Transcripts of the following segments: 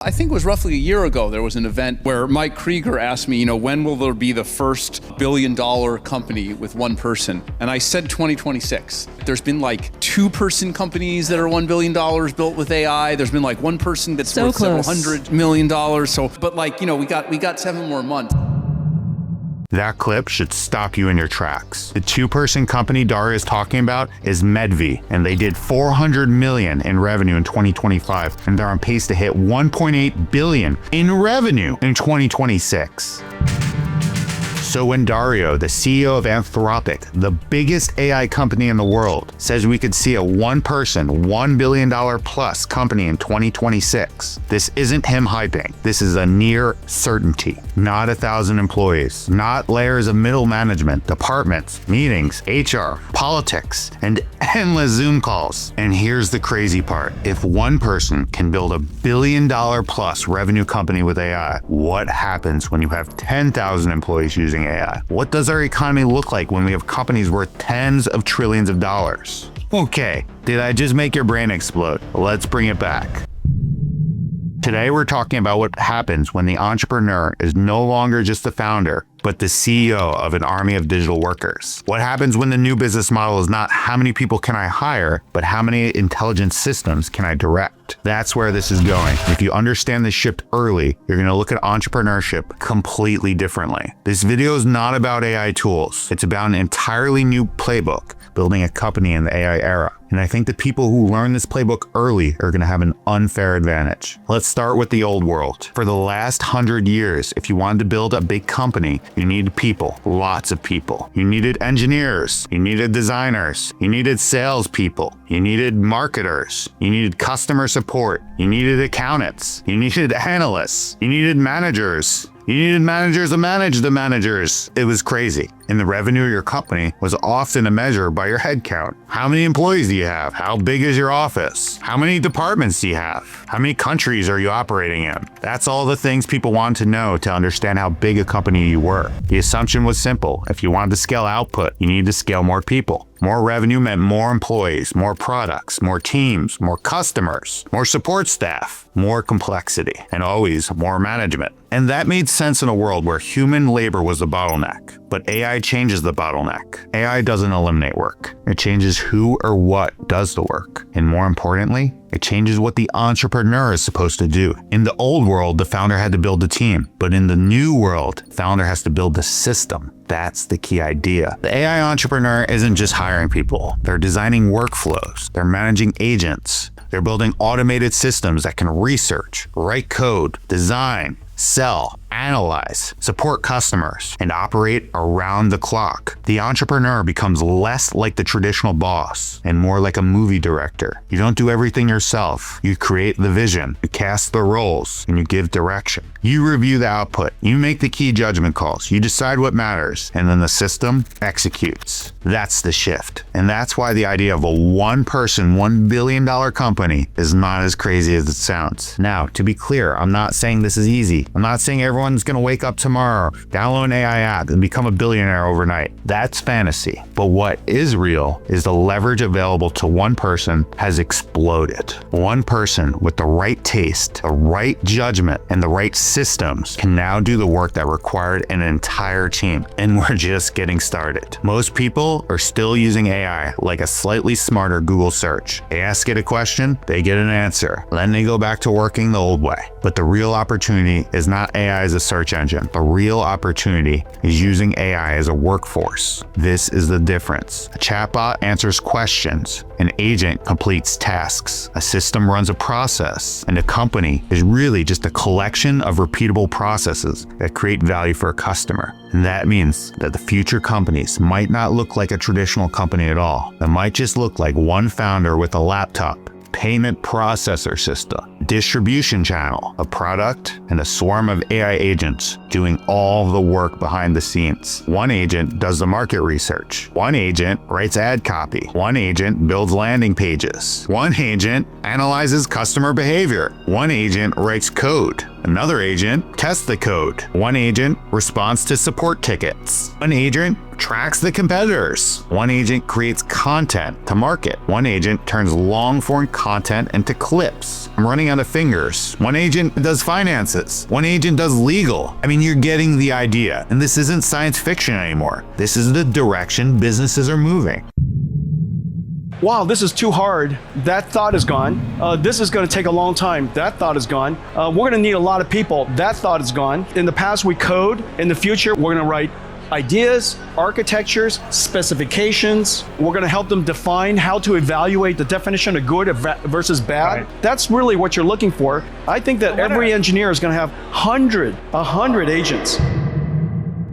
I think it was roughly a year ago, there was an event where Mike Krieger asked me, when will there be the first billion-dollar company with one person? And I said 2026. There's been like two-person companies that are $1 billion built with AI. There's been like one person that's worth several $100 million. But we got 7 more months. That clip should stop you in your tracks. The two-person company Daria is talking about is MedV, and they did $400 million in revenue in 2025, and they're on pace to hit $1.8 billion in revenue in 2026. So when Dario, the CEO of Anthropic, the biggest AI company in the world, says we could see a one-person, $1 billion plus company in 2026, this isn't him hyping. This is a near certainty. Not 1,000 employees, not layers of middle management, departments, meetings, HR, politics, and endless Zoom calls. And here's the crazy part. If one person can build $1 billion plus revenue company with AI, what happens when you have 10,000 employees using AI? What does our economy look like when we have companies worth tens of trillions of dollars? Okay, did I just make your brain explode? Let's bring it back. Today, we're talking about what happens when the entrepreneur is no longer just the founder, but the CEO of an army of digital workers. What happens when the new business model is not how many people can I hire, but how many intelligent systems can I direct? That's where this is going. If you understand this shift early, you're going to look at entrepreneurship completely differently. This video is not about AI tools. It's about an entirely new playbook, building a company in the AI era. And I think the people who learn this playbook early are going to have an unfair advantage. Let's start with the old world. For the last 100 years, if you wanted to build a big company, you needed people, lots of people. You needed engineers, you needed designers, you needed salespeople, you needed marketers, you needed customer support, you needed accountants, you needed analysts, you needed managers. You needed managers to manage the managers. It was crazy. And the revenue of your company was often a measure by your headcount. How many employees do you have? How big is your office? How many departments do you have? How many countries are you operating in? That's all the things people wanted to know to understand how big a company you were. The assumption was simple. If you wanted to scale output, you needed to scale more people. More revenue meant more employees, more products, more teams, more customers, more support staff, more complexity, and always more management. And that made sense in a world where human labor was the bottleneck. But AI changes the bottleneck. AI doesn't eliminate work. It changes who or what does the work. And more importantly, it changes what the entrepreneur is supposed to do. In the old world, the founder had to build a team. But in the new world, the founder has to build the system. That's the key idea. The AI entrepreneur isn't just hiring people. They're designing workflows. They're managing agents. They're building automated systems that can research, write code, design, sell, analyze, support customers, and operate around the clock. The entrepreneur becomes less like the traditional boss and more like a movie director. You don't do everything yourself. You create the vision, you cast the roles, and you give direction. You review the output, you make the key judgment calls, you decide what matters, and then the system executes. That's the shift. And that's why the idea of a one-person, $1 billion company is not as crazy as it sounds. Now, to be clear, I'm not saying this is easy. I'm not saying everyone's going to wake up tomorrow, download an AI app, and become a billionaire overnight. That's fantasy. But what is real is the leverage available to one person has exploded. One person with the right taste, the right judgment, and the right systems can now do the work that required an entire team. And we're just getting started. Most people are still using AI like a slightly smarter Google search. They ask it a question, they get an answer. Then they go back to working the old way. But the real opportunity is not AI as a search engine. The real opportunity is using AI as a workforce. This is the difference. A chatbot answers questions. An agent completes tasks. A system runs a process. And a company is really just a collection of repeatable processes that create value for a customer. And that means that the future companies might not look like a traditional company at all. They might just look like one founder with a laptop, payment processor system, distribution channel, a product, and a swarm of AI agents doing all the work behind the scenes. One agent does the market research. One agent writes ad copy. One agent builds landing pages. One agent analyzes customer behavior. One agent writes code. Another agent tests the code. One agent responds to support tickets. One agent tracks the competitors. One agent creates content to market. One agent turns long-form content into clips. I'm running out of fingers. One agent does finances. One agent does legal. I mean, you're getting the idea. And this isn't science fiction anymore. This is the direction businesses are moving. Wow, this is too hard. That thought is gone. This is going to take a long time. That thought is gone. We're going to need a lot of people. That thought is gone. In the past, we code. In the future, we're going to write ideas, architectures, specifications. We're going to help them define how to evaluate the definition of good versus bad. Right. That's really what you're looking for. I think that every engineer is going to have 100 agents.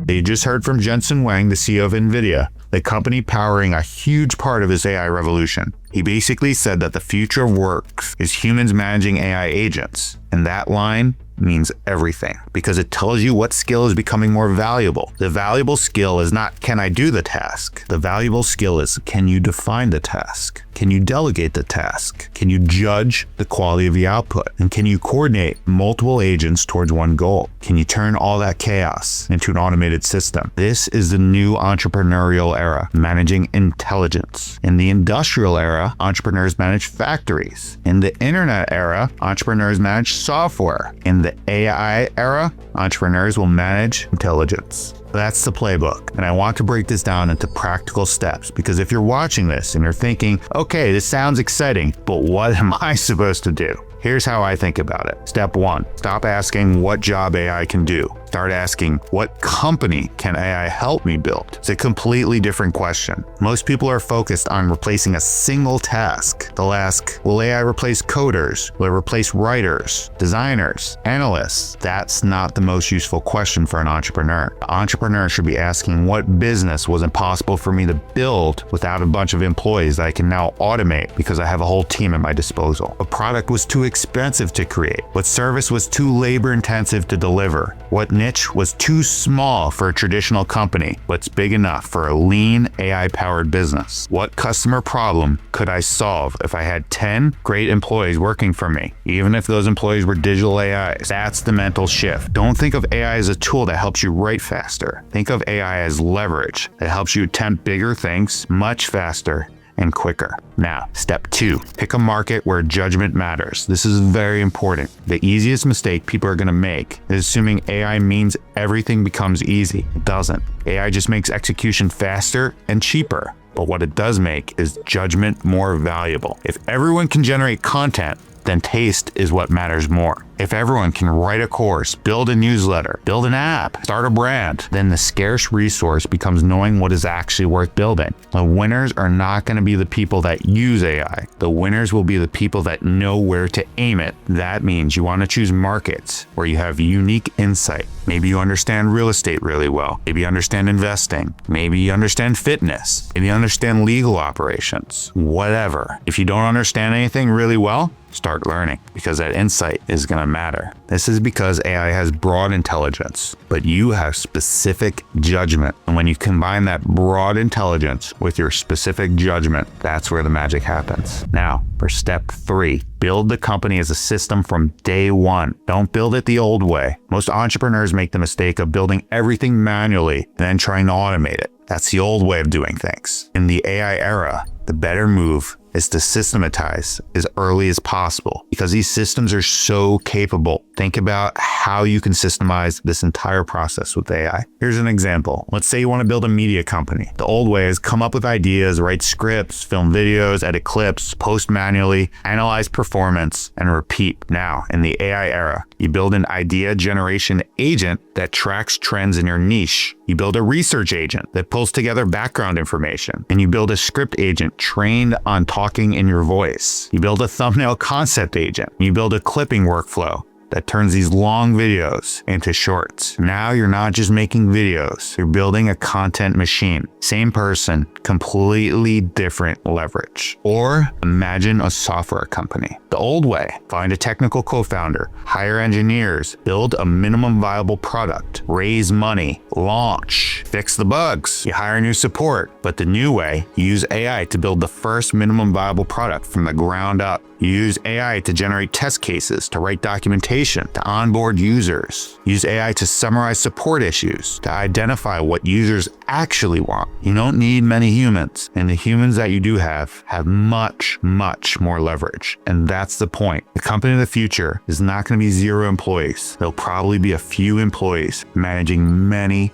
You just heard from Jensen Huang, the CEO of NVIDIA, the company powering a huge part of this AI revolution. He basically said that the future of work is humans managing AI agents. And that line means everything because it tells you what skill is becoming more valuable. The valuable skill is not, can I do the task? The valuable skill is, can you define the task? Can you delegate the task? Can you judge the quality of the output? And can you coordinate multiple agents towards one goal? Can you turn all that chaos into an automated system? This is the new entrepreneurial era, managing intelligence. In the industrial era, entrepreneurs manage factories. In the internet era, entrepreneurs manage software. In the AI era, entrepreneurs will manage intelligence. That's the playbook. And I want to break this down into practical steps because if you're watching this and you're thinking, okay, this sounds exciting, but what am I supposed to do? Here's how I think about it. Step 1, stop asking what job AI can do. Start asking, what company can AI help me build? It's a completely different question. Most people are focused on replacing a single task. They'll ask, will AI replace coders? Will it replace writers, designers, analysts? That's not the most useful question for an entrepreneur. An entrepreneur should be asking, what business was impossible for me to build without a bunch of employees that I can now automate because I have a whole team at my disposal? What product was too expensive to create? What service was too labor intensive to deliver? What niche was too small for a traditional company, but's big enough for a lean AI-powered business? What customer problem could I solve if I had 10 great employees working for me, even if those employees were digital AIs? That's the mental shift. Don't think of AI as a tool that helps you write faster. Think of AI as leverage that helps you attempt bigger things much faster and quicker. Now, step 2, pick a market where judgment matters. This is very important. The easiest mistake people are going to make is assuming AI means everything becomes easy. It doesn't. AI just makes execution faster and cheaper. But what it does make is judgment more valuable. If everyone can generate content, then taste is what matters more. If everyone can write a course, build a newsletter, build an app, start a brand, then the scarce resource becomes knowing what is actually worth building. The winners are not going to be the people that use AI. The winners will be the people that know where to aim it. That means you want to choose markets where you have unique insight. Maybe you understand real estate really well. Maybe you understand investing. Maybe you understand fitness. Maybe you understand legal operations. Whatever. If you don't understand anything really well, start learning because that insight is going to matter. This is because AI has broad intelligence, but you have specific judgment. And when you combine that broad intelligence with your specific judgment, that's where the magic happens. Now, for step 3, build the company as a system from day one. Don't build it the old way. Most entrepreneurs make the mistake of building everything manually and then trying to automate it. That's the old way of doing things. In the AI era, the better move is to systematize as early as possible because these systems are so capable. Think about how you can systemize this entire process with AI. Here's an example. Let's say you want to build a media company. The old way is come up with ideas, write scripts, film videos, edit clips, post manually, analyze performance, and repeat. Now, in the AI era, you build an idea generation agent that tracks trends in your niche. You build a research agent that pulls together background information. And you build a script agent trained on talking in your voice. You build a thumbnail concept agent. You build a clipping workflow that turns these long videos into shorts. Now you're not just making videos, you're building a content machine. Same person, completely different leverage. Or imagine a software company. The old way, find a technical co-founder, hire engineers, build a minimum viable product, raise money, launch, fix the bugs, you hire new support. But the new way, you use AI to build the first minimum viable product from the ground up. You use AI to generate test cases, to write documentation, to onboard users. Use AI to summarize support issues, to identify what users actually want. You don't need many humans, and the humans that you do have much, much more leverage. And that's the point. The company of the future is not going to be 0 employees. There'll probably be a few employees managing many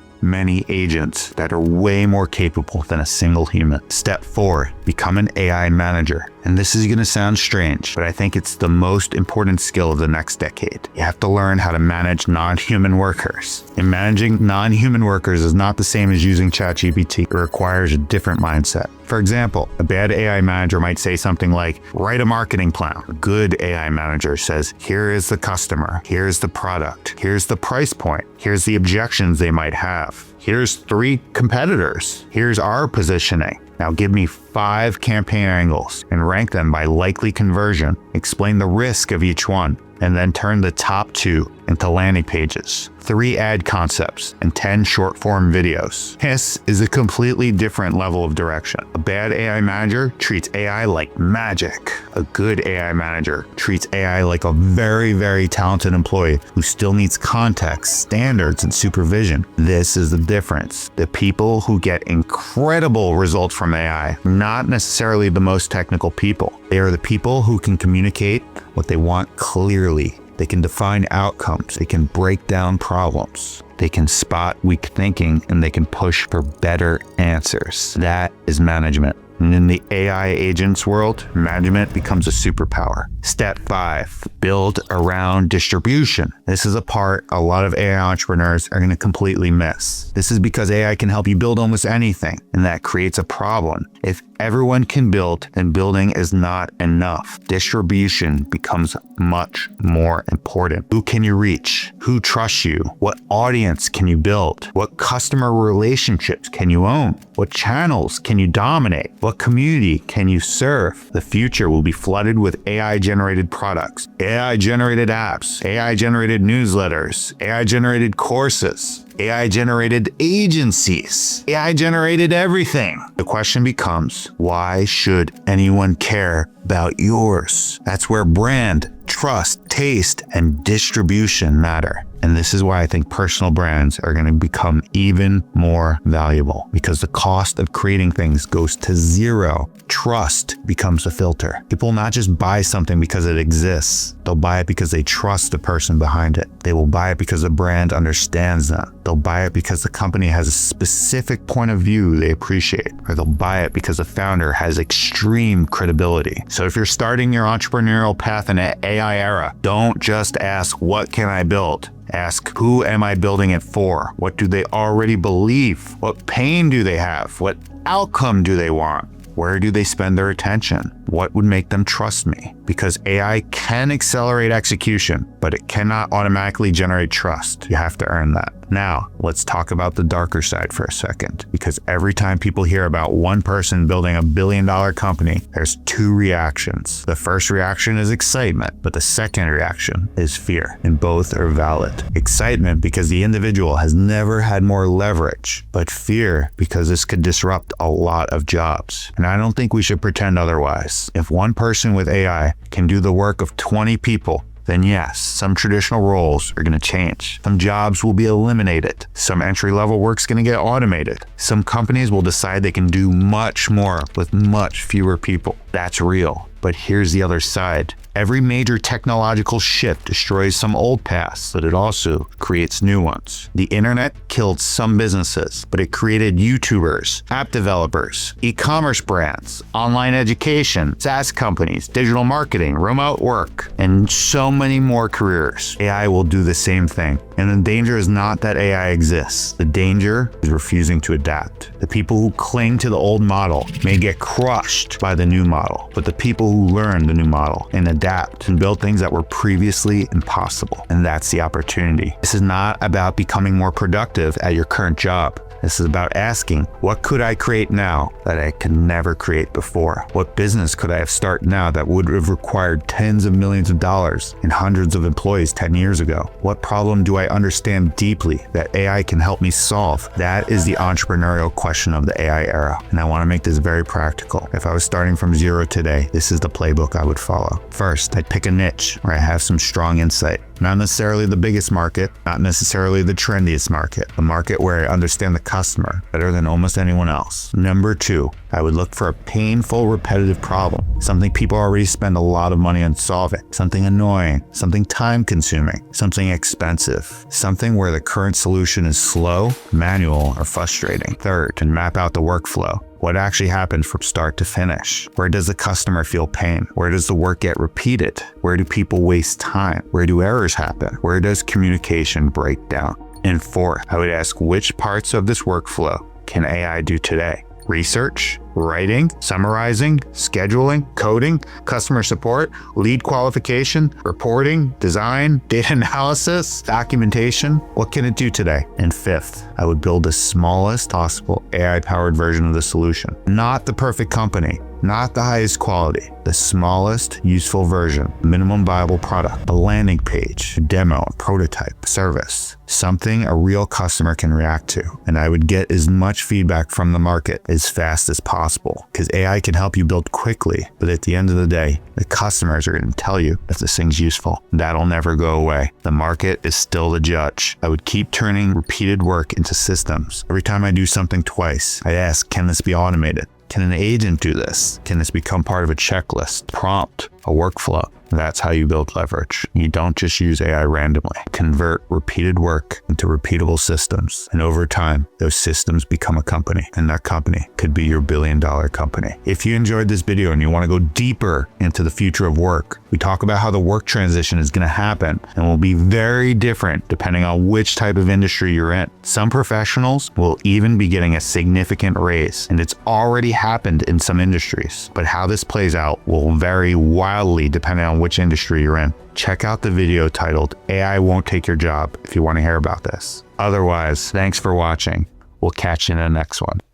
agents that are way more capable than a single human. Step 4, become an AI manager. And this is going to sound strange, but I think it's the most important skill of the next decade. You have to learn how to manage non-human workers. And managing non-human workers is not the same as using ChatGPT. It requires a different mindset. For example, a bad AI manager might say something like, write a marketing plan. A good AI manager says, here is the customer, here's the product, here's the price point, here's the objections they might have. Here's 3 competitors. Here's our positioning. Now give me 5 campaign angles and rank them by likely conversion. Explain the risk of each one, and then turn the top 2 into landing pages, 3 ad concepts, and 10 short form videos. This is a completely different level of direction. A bad AI manager treats AI like magic. A good AI manager treats AI like a very, very talented employee who still needs context, standards, and supervision. This is the difference. The people who get incredible results from AI are not necessarily the most technical people. They are the people who can communicate what they want clearly. They can define outcomes. They can break down problems. They can spot weak thinking, and they can push for better answers. That is management. And in the AI agents world, management becomes a superpower. Step 5, build around distribution. This is a part a lot of AI entrepreneurs are going to completely miss. This is because AI can help you build almost anything, and that creates a problem. If everyone can build, then building is not enough. Distribution becomes much more important. Who can you reach? Who trusts you? What audience can you build? What customer relationships can you own? What channels can you dominate? What community can you serve? The future will be flooded with AI-generated products, AI-generated apps, AI-generated newsletters, AI-generated courses, AI-generated agencies, AI-generated everything. The question becomes, why should anyone care about yours? That's where brand, trust, taste, and distribution matter. And this is why I think personal brands are going to become even more valuable, because the cost of creating things goes to 0. Trust becomes a filter. People will not just buy something because it exists. They'll buy it because they trust the person behind it. They will buy it because the brand understands them. They'll buy it because the company has a specific point of view they appreciate, or they'll buy it because the founder has extreme credibility. So if you're starting your entrepreneurial path in an AI era, don't just ask, what can I build? Ask, who am I building it for? What do they already believe? What pain do they have? What outcome do they want? Where do they spend their attention? What would make them trust me? Because AI can accelerate execution, but it cannot automatically generate trust. You have to earn that. Now, let's talk about the darker side for a second, because every time people hear about one person building $1 billion company, there's 2 reactions. The first reaction is excitement, but the second reaction is fear, and both are valid. Excitement because the individual has never had more leverage, but fear because this could disrupt a lot of jobs. And I don't think we should pretend otherwise. If one person with AI can do the work of 20 people, then yes, some traditional roles are going to change. Some jobs will be eliminated. Some entry-level work's going to get automated. Some companies will decide they can do much more with much fewer people. That's real. But here's the other side. Every major technological shift destroys some old paths, but it also creates new ones. The internet killed some businesses, but it created YouTubers, app developers, e-commerce brands, online education, SaaS companies, digital marketing, remote work, and so many more careers. AI will do the same thing. And the danger is not that AI exists. The danger is refusing to adapt. The people who cling to the old model may get crushed by the new model, but the people who learn the new model and adapt and build things that were previously impossible. And that's the opportunity. This is not about becoming more productive at your current job. This is about asking, what could I create now that I could never create before? What business could I have started now that would have required tens of millions of dollars and hundreds of employees 10 years ago? What problem do I understand deeply that AI can help me solve? That is the entrepreneurial question of the AI era. And I want to make this very practical. If I was starting from 0 today, this is the playbook I would follow. First, I'd pick a niche where I have some strong insight. Not necessarily the biggest market, not necessarily the trendiest market, a market where I understand the customer better than almost anyone else. Number two, I would look for a painful, repetitive problem, something people already spend a lot of money on solving, something annoying, something time-consuming, something expensive, something where the current solution is slow, manual, or frustrating. Third, and map out the workflow. What actually happens from start to finish? Where does the customer feel pain? Where does the work get repeated? Where do people waste time? Where do errors happen? Where does communication break down? And fourth, I would ask which parts of this workflow can AI do today? Research, writing, summarizing, scheduling, coding, customer support, lead qualification, reporting, design, data analysis, documentation. What can it do today? And fifth, I would build the smallest possible AI-powered version of the solution. Not the perfect company, not the highest quality, the smallest useful version, minimum viable product, a landing page, a demo, a prototype, a service, something a real customer can react to. And I would get as much feedback from the market as fast as possible, because AI can help you build quickly, but at the end of the day, the customers are going to tell you if this thing's useful. That'll never go away. The market is still the judge. I would keep turning repeated work into systems. Every time I do something twice, I ask, can this be automated? Can an agent do this? Can this become part of a checklist, prompt, a workflow? That's how you build leverage. You don't just use AI randomly. Convert repeated work into repeatable systems. And over time, those systems become a company. And that company could be your billion-dollar company. If you enjoyed this video and you want to go deeper into the future of work, we talk about how the work transition is going to happen and will be very different depending on which type of industry you're in. Some professionals will even be getting a significant raise, and it's already happened in some industries. But how this plays out will vary wildly depending on which industry you're in. Check out the video titled AI Won't Take Your Job if you want to hear about this. Otherwise, thanks for watching. We'll catch you in the next one.